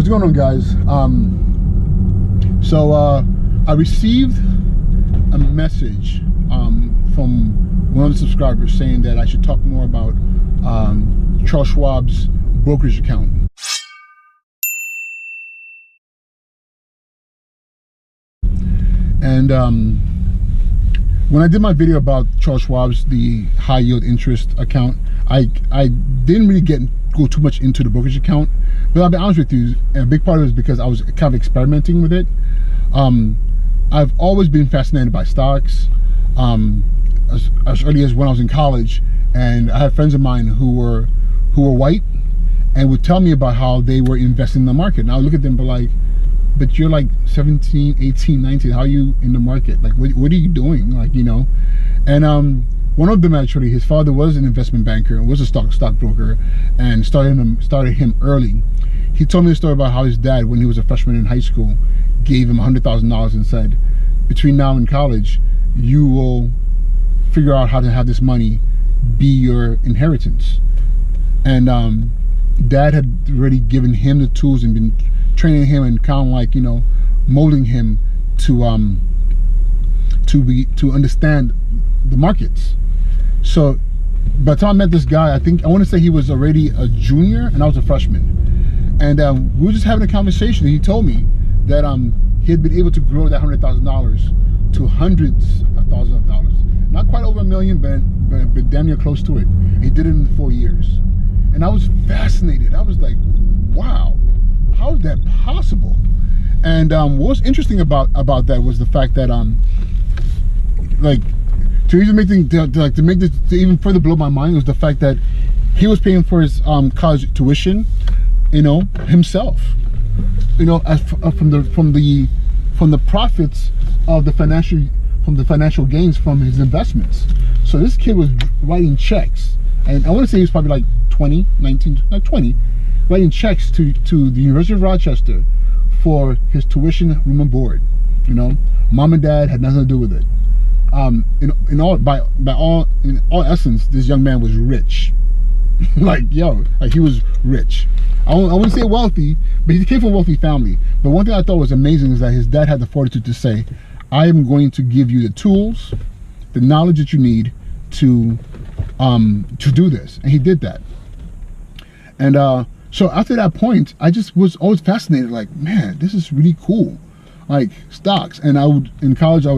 What's going on, guys? I received a message from one of the subscribers saying that I should talk more about Charles Schwab's brokerage account. And when I did my video about Charles Schwab's, the high yield interest account, I didn't really go too much into the brokerage account. But I'll be honest with you, a big part of it is because I was kind of experimenting with it. I've always been fascinated by stocks, as early as when I was in college, and I had friends of mine who were white and would tell me about how they were investing in the market. And I would look at them and be like, but you're like 17, 18, 19, how are you in the market? Like, what are you doing? Like, you know? And one of them, actually, his father was an investment banker and was a stockbroker, and started him early. He told me a story about how his dad, when he was a freshman in high school, gave him $100,000 and said, between now and college, you will figure out how to have this money be your inheritance. And dad had already given him the tools and been training him and kind of like, you know, molding him to understand the markets. So by the time I met this guy, I want to say he was already a junior and I was a freshman. And we were just having a conversation, and he told me that he had been able to grow that $100,000 to hundreds of thousands of dollars. Not quite over $1 million, but damn near close to it. And he did it in 4 years. And I was fascinated. I was like, wow, how is that possible? And what was interesting about that was the fact that like, to make this to even further blow my mind, was the fact that he was paying for his college tuition, you know, himself, you know, from the profits of the financial gains from his investments. So this kid was writing checks, and I want to say he was probably like 20, writing checks to the University of Rochester for his tuition, room and board. You know, mom and dad had nothing to do with it. In all essence, this young man was rich. Like he was rich. I wouldn't say wealthy, but he came from a wealthy family. But one thing I thought was amazing is that his dad had the fortitude to say, I am going to give you the tools, the knowledge that you need to do this. And he did that. And so after that point, I just was always fascinated, like, man, this is really cool. Like stocks. And in college, I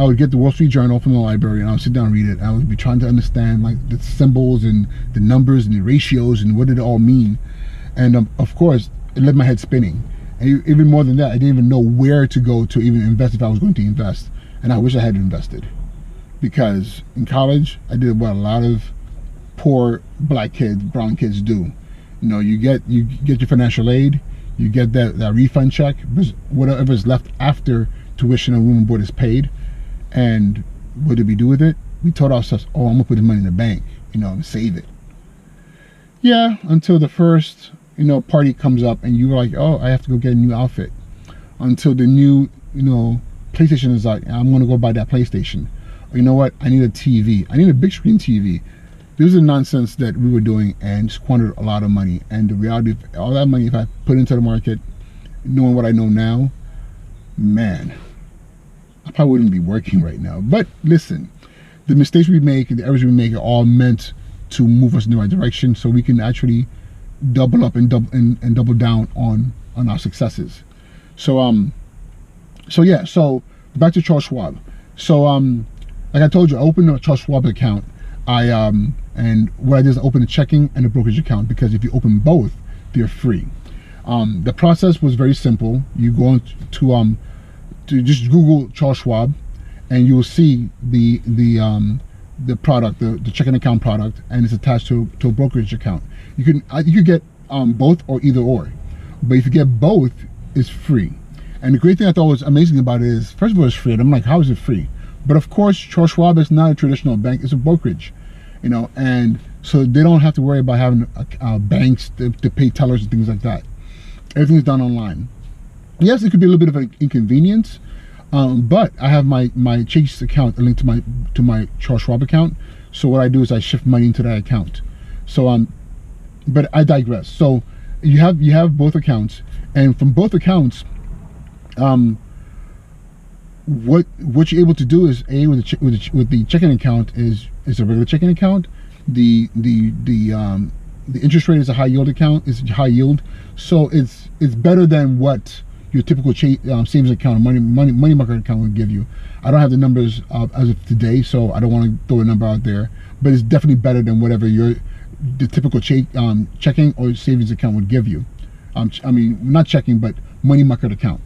would get the Wall Street Journal from the library, and I would sit down and read it. I would be trying to understand like the symbols and the numbers and the ratios and what did it all mean. And of course, it left my head spinning. And even more than that, I didn't even know where to go to even invest if I was going to invest. And I wish I had invested, because in college, I did what a lot of poor black kids, brown kids do. You know, you get your financial aid, you get that refund check, whatever is left after tuition and room and board is paid. And what did we do with it? We told ourselves, oh, I'm gonna put the money in the bank, you know, and save it. Yeah, until the first, you know, party comes up and you're like, oh, I have to go get a new outfit. Until the new, you know, PlayStation is like, I'm gonna go buy that PlayStation. Or you know what? I need a TV. I need a big screen TV. This is the nonsense that we were doing, and squandered a lot of money. And the reality of all that money, if I put into the market, knowing what I know now, man, I probably wouldn't be working right now. But listen, the mistakes we make and the errors we make are all meant to move us in the right direction, so we can actually double up and double down on our successes. So yeah, so back to Charles Schwab. So like I told you, I opened a Charles Schwab account. And what I did is I opened a checking and a brokerage account, because if you open both, they're free. The process was very simple. You go to just Google Charles Schwab, and you will see the product, the checking account product, and it's attached to a brokerage account. You could get both or either or, but if you get both, it's free. And the great thing I thought was amazing about it is, first of all, it's free. And I'm like, how is it free? But of course, Charles Schwab is not a traditional bank; it's a brokerage, you know, and so they don't have to worry about having banks to pay tellers and things like that. Everything's done online. Yes, it could be a little bit of an inconvenience, but I have my Chase account linked to my Charles Schwab account. So what I do is I shift money into that account. So but I digress. So you have both accounts, and from both accounts, what you're able to do is with the checking account is a regular checking account. The interest rate is a high yield account. It's high yield, so it's better than what your typical savings account or money market account would give you. I don't have the numbers as of today, so I don't want to throw a number out there, but it's definitely better than whatever the typical checking or savings account would give you. I mean, not checking, but money market account.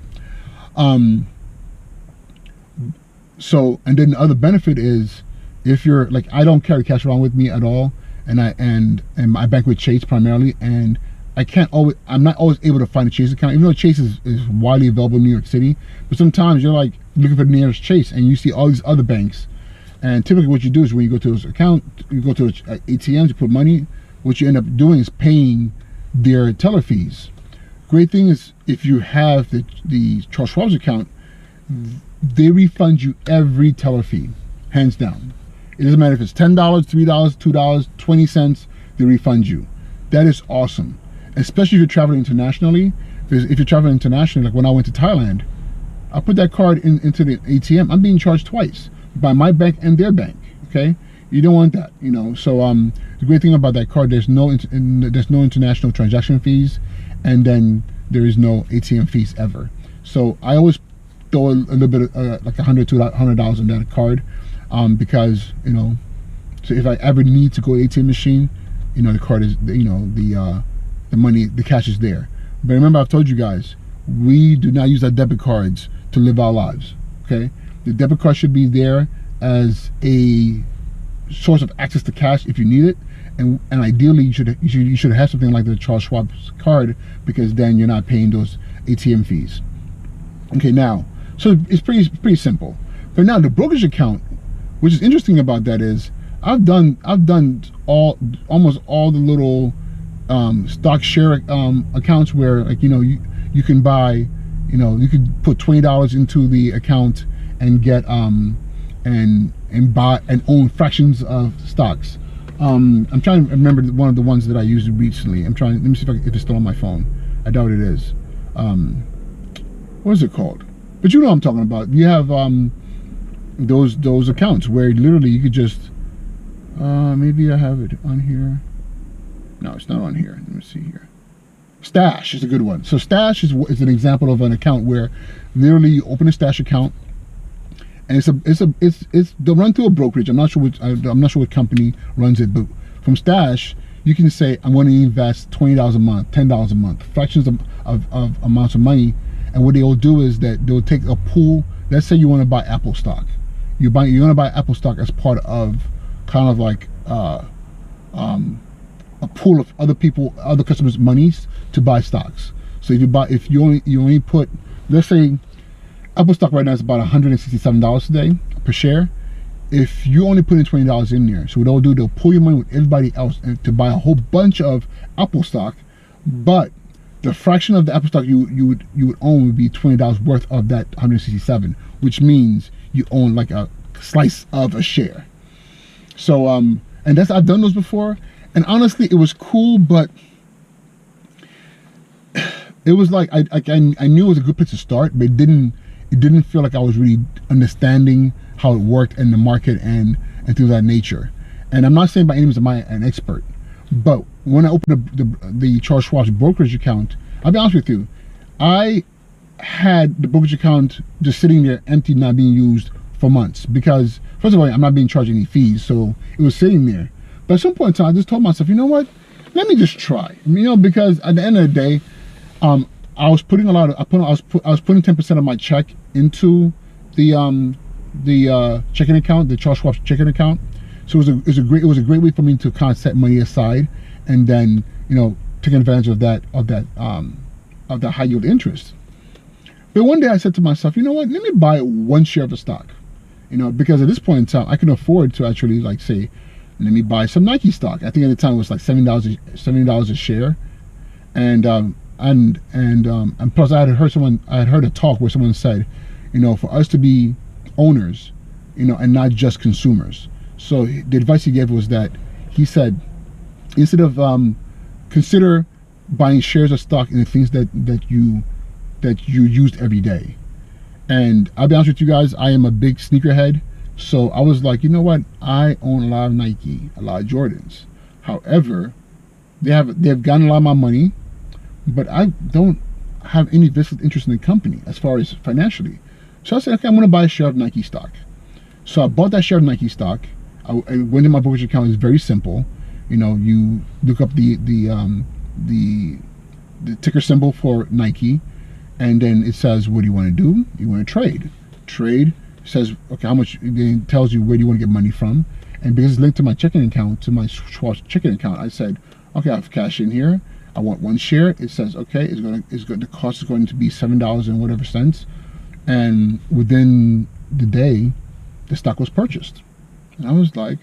So, and then the other benefit is, if you're like, I don't carry cash around with me at all, and I bank with Chase primarily, and I'm not always able to find a Chase account, even though Chase is widely available in New York City. But sometimes you're like looking for the nearest Chase, and you see all these other banks. And typically what you do is when you go to those account, you go to ATMs, you put money, what you end up doing is paying their teller fees. Great thing is, if you have the Charles Schwab's account, they refund you every teller fee, hands down. It doesn't matter if it's $10, $3, $2, 20 cents, they refund you. That is awesome, especially if you're traveling internationally. If you're traveling internationally, like when I went to Thailand, I put that card into the ATM. I'm being charged twice by my bank and their bank. Okay, you don't want that, you know. So the great thing about that card, there's no international transaction fees, and then there is no ATM fees ever. So I always throw a little bit of like $100 to $100 on that card, because, you know, so if I ever need to go to the ATM machine, you know, the card is, you know, the money, the cash is there. But remember, I've told you guys, we do not use our debit cards to live our lives. Okay, the debit card should be there as a source of access to cash if you need it, and ideally you should have something like the Charles Schwab card, because then you're not paying those ATM fees. Okay, now, so it's pretty simple. But now the brokerage account, which is interesting about that is, I've done almost all the little stock share accounts where, like, you know, you can buy, you know, you could put $20 into the account and get and buy and own fractions of stocks. I'm trying to remember one of the ones that I used recently. Let me see if it's still on my phone. I doubt it is. What is it called? But you know what I'm talking about. You have those accounts where literally you could just maybe I have it on here. No, it's not on here. Let me see here. Stash is a good one. So Stash is an example of an account where literally you open a Stash account, and it's they'll run through a brokerage. I'm not sure what company runs it, but from Stash you can say, I'm going to invest $20 a month, $10 a month, fractions of amounts of money. And what they'll do is that they'll take a pool. Let's say you want to buy Apple stock. You're going to buy Apple stock as part of kind of like a pool of other customers' monies to buy stocks. So if you only put, let's say Apple stock right now is about $167 today per share. If you only put in $20 in there, so what they'll do, they'll pull your money with everybody else to buy a whole bunch of Apple stock, but the fraction of the Apple stock you would own would be $20 worth of that 167, which means you own like a slice of a share. So and I've done those before, and honestly it was cool, but it was like I knew it was a good place to start, but it didn't feel like I was really understanding how it worked in the market and things of that nature. And I'm not saying by any means am I an expert, but when I opened the Charles Schwab's brokerage account, I'll be honest with you, I had the brokerage account just sitting there empty, not being used for months, because first of all, I'm not being charged any fees, so it was sitting there. But at some point in time, I just told myself, you know what, let me just try, you know, because at the end of the day, I was putting I was putting 10% of my check into the checking account, the Charles Schwab checking account. So it was a great way for me to kind of set money aside, and then, you know, taking advantage of that high yield interest. But one day I said to myself, you know what, let me buy one share of the stock, you know, because at this point in time I can afford to actually, like, say, let me buy some Nike stock. I think at the time it was like $70 a share, and plus I had heard a talk where someone said, you know, for us to be owners, you know, and not just consumers. So the advice he gave was that, he said, instead of consider buying shares of stock in the things that you used every day. And I'll be honest with you guys, I am a big sneakerhead. So I was like, you know what? I own a lot of Nike, a lot of Jordans. However, they've gotten a lot of my money, but I don't have any vested interest in the company as far as financially. So I said, okay, I'm going to buy a share of Nike stock. So I bought that share of Nike stock. I went in my brokerage account. It's very simple. You know, you look up the ticker symbol for Nike, and then it says, what do you want to do? You want to trade. Trade says, okay, how much, then tells you where do you want to get money from. And because it's linked to my checking account, to my Schwab checking account, I said, okay, I have cash in here. I want one share. It says, okay, the cost is going to be $7 and whatever cents. And within the day, the stock was purchased. And I was like,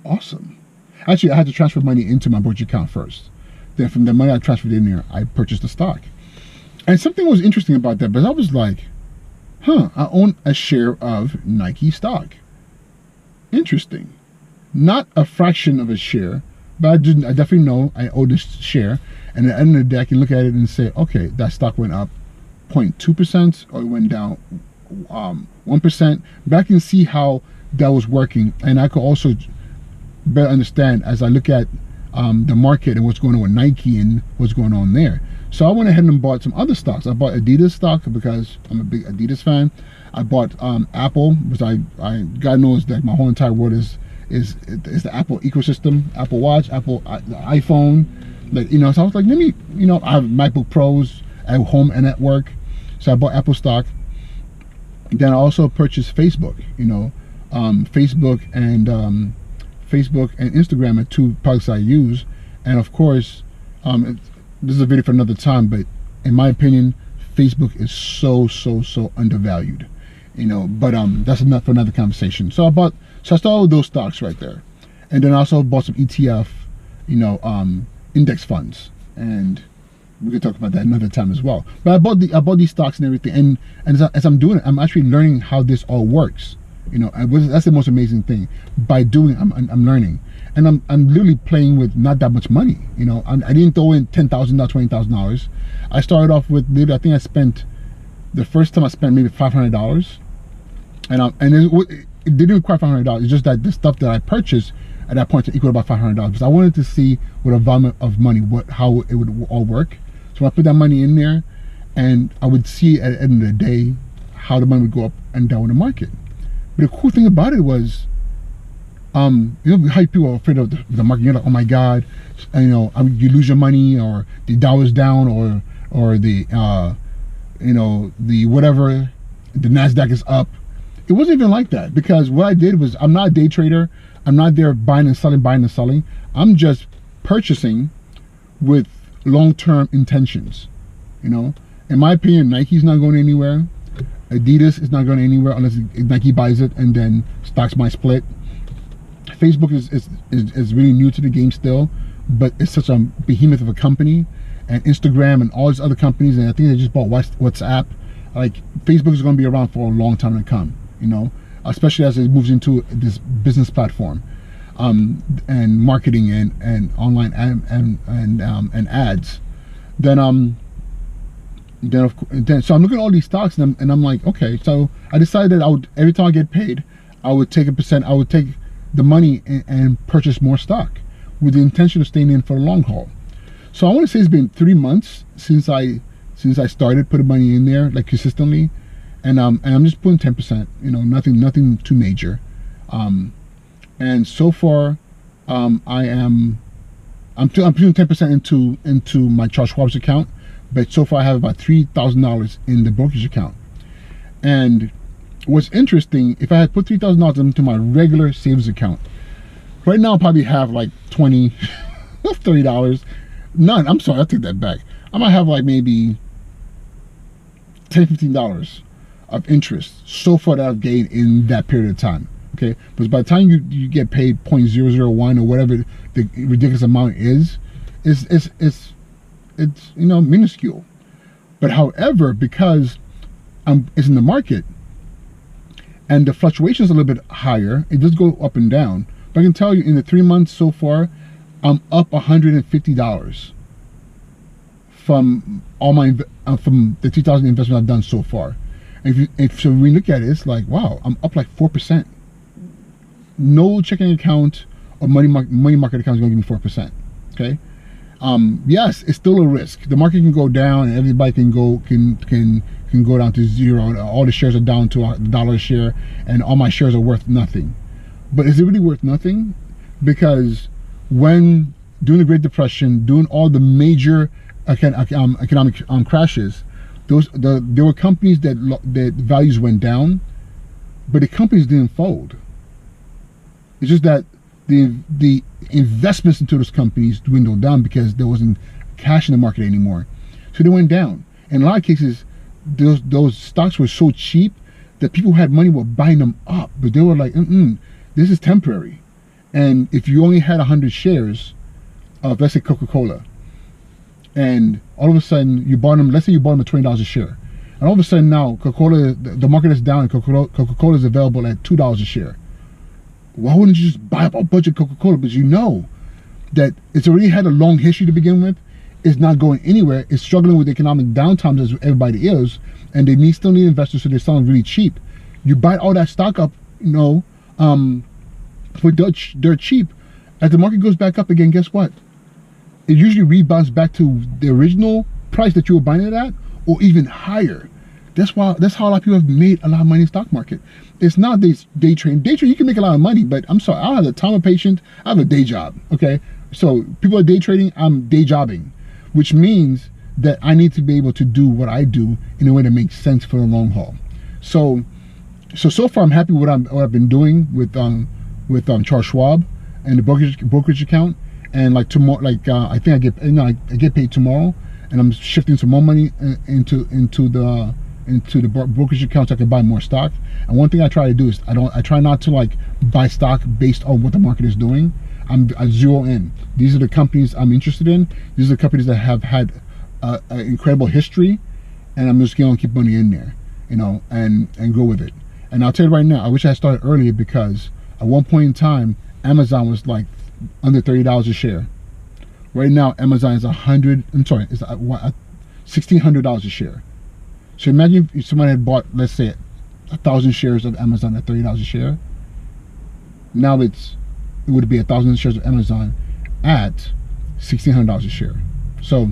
awesome. Actually, I had to transfer money into my brokerage account first. Then from the money I transferred in there, I purchased the stock. And something was interesting about that, but I was like, huh, I own a share of Nike stock. Interesting. Not a fraction of a share, but I definitely know I owe this share. And at the end of the day, I can look at it and say, okay, that stock went up 0.2% or it went down 1%. But I can see how that was working. And I could also better understand as I look at the market and what's going on with Nike and what's going on there. So I went ahead and bought some other stocks. I bought Adidas stock because I'm a big Adidas fan. I bought Apple because I God knows that my whole entire world is the Apple ecosystem, Apple Watch, Apple the iPhone, like, you know. So I was like, let me, you know, I have MacBook Pros at home and at work, so I bought Apple stock. Then I also purchased Facebook. You know, Facebook and Instagram are two products I use, and of course, this is a video for another time, but in my opinion, Facebook is so undervalued, you know. But that's enough for another conversation. So I started with those stocks right there, and then I also bought some ETF, you know, index funds, and we could talk about that another time as well. But I bought these stocks and everything, and as I'm doing it, I'm actually learning how this all works. You know, that's the most amazing thing. By doing, I'm learning, and I'm literally playing with not that much money. You know, I didn't throw in $10,000, $20,000. I started off with, I think I spent, the first time I spent maybe $500, and it didn't require $500. It's just that the stuff that I purchased at that point equaled about $500. Because I wanted to see what a volume of money, how it would all work. So I put that money in there, and I would see at the end of the day how the money would go up and down in the market. But the cool thing about it was, you know how people are afraid of the market. You're like, oh my God, you know, you lose your money, or the Dow is down, or the you know, the whatever, the NASDAQ is up. It wasn't even like that, because what I did was, I'm not a day trader. I'm not there buying and selling. I'm just purchasing with long-term intentions. You know, in my opinion, Nike's not going anywhere. Adidas is not going anywhere unless Nike buys it, and then stocks might split. Facebook is really new to the game still, but it's such a behemoth of a company, and Instagram and all these other companies, and I think they just bought WhatsApp. Like, Facebook is going to be around for a long time to come, you know, especially as it moves into this business platform, and marketing and online and ads. Then so I'm looking at all these stocks, and I'm like, okay. So I decided that I would, every time I get paid, I would take a percent. I would take the money and purchase more stock with the intention of staying in for the long haul. So I want to say it's been 3 months since I started putting money in there, like, consistently, and I'm just putting 10%. You know, nothing too major. And so far, I'm putting 10% into my Charles Schwab's account. But so far I have about $3,000 in the brokerage account. And what's interesting, if I had put $3,000 into my regular savings account, right now I probably have like $20, $30. None, I'm sorry, I'll take that back. I might have like maybe $10, $15 of interest so far that I've gained in that period of time. Okay, but by the time you get paid 0.001 or whatever the ridiculous amount is, it's you know, minuscule. But however, because it's in the market and the fluctuation is a little bit higher, it does go up and down. But I can tell you, in the 3 months so far, I'm up $150 from all my from the 2,000 investments I've done so far. And so when we look at it, it's like, wow, I'm up like 4%. No checking account or money market account is going to give me 4%. Okay. Yes, it's still a risk. The market can go down, and everybody can go down to zero. All the shares are down to $1 a share, and all my shares are worth nothing. But is it really worth nothing? Because when during the Great Depression, during all the major economic crashes, there were companies that values went down, but the companies didn't fold. It's just that the investments into those companies dwindled down because there wasn't cash in the market anymore, so they went down. In a lot of cases, those stocks were so cheap that people who had money were buying them up, but they were like, this is temporary. And if you only had 100 shares of, let's say, Coca-Cola, and all of a sudden you bought them, let's say you bought them at $20 a share, and all of a sudden now Coca-Cola, the market is down, and Coca-Cola is available at $2 a share. Why wouldn't you just buy up a bunch of Coca-Cola? Because you know that it's already had a long history to begin with. It's not going anywhere. It's struggling with economic downtimes as everybody is, and they still need investors, so they're selling really cheap. You buy all that stock up, for dirt cheap. As the market goes back up again, guess what? It usually rebounds back to the original price that you were buying it at, or even higher. That's how a lot of people have made a lot of money in the stock market. It's not day trading. Day trading, you can make a lot of money, but I'm sorry, I don't have the time of patience. I have a day job, okay? So people are day trading, I'm day jobbing, which means that I need to be able to do what I do in a way that makes sense for the long haul. So far I'm happy with what I've been doing with Charles Schwab and the brokerage account. And like tomorrow, I think I get paid tomorrow, and I'm shifting some more money into the brokerage account so I can buy more stock. And one thing I try to do is I try not to buy stock based on what the market is doing. I zero in. These are the companies I'm interested in. These are the companies that have had an incredible history, and I'm just going to keep money in there, and go with it. And I'll tell you right now, I wish I had started earlier, because at one point in time, Amazon was like under $30 a share. Right now, Amazon is it's $1,600 a share. So imagine if somebody had bought, let's say, 1,000 shares of Amazon at $30 a share. Now it would be 1,000 shares of Amazon at $1,600 a share. So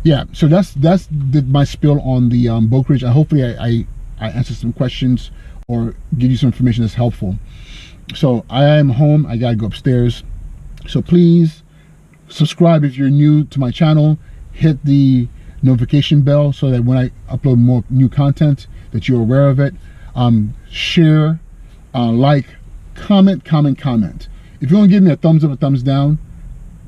yeah, so that's my spill on the brokerage. Hopefully I answered some questions or give you some information that's helpful. So I am home. I gotta go upstairs. So please subscribe if you're new to my channel. Hit the notification bell so that when I upload more new content that you're aware of it. Share, like, comment. If you want to give me a thumbs up, a thumbs down,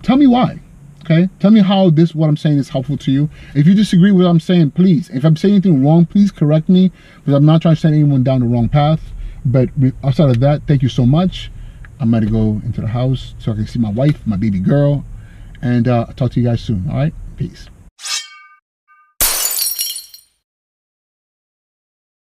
tell me why. Okay, tell me how what I'm saying is helpful to you. If you disagree with what I'm saying, please, if I'm saying anything wrong, please correct me, because I'm not trying to send anyone down the wrong path. But outside of that, thank you so much. I'm going to go into the house so I can see my wife, my baby girl, and I'll talk to you guys soon. All right, peace.